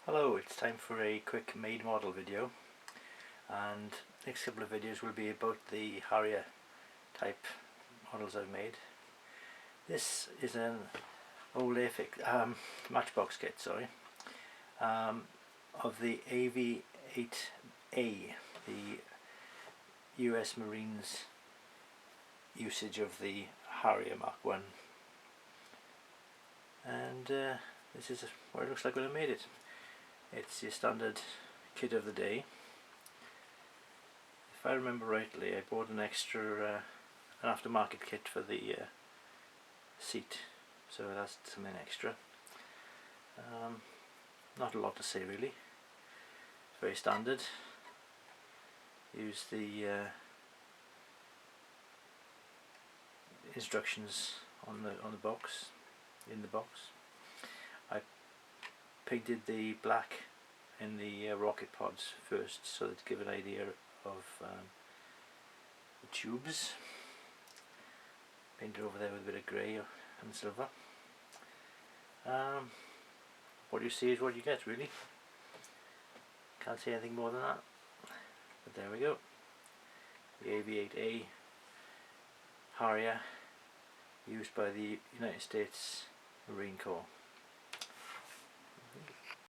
Hello, it's time for a quick made model video, and next couple of videos will be about the Harrier type models I've made. This is an old Airfix, Matchbox kit, of the AV-8A, the US Marines usage of the Harrier Mk1, and this is what it looks like when I made it. It's your standard kit of the day. If I remember rightly, I bought an extra, an aftermarket kit for the seat, so that's something extra. Not a lot to say really. It's very standard. Use the instructions on the box, in the box. I painted the black in the rocket pods first, so to give an idea of the tubes. Painted over there with a bit of grey and silver. What you see is what you get, really. Can't say anything more than that. But there we go. The AV-8A Harrier, used by the United States Marine Corps.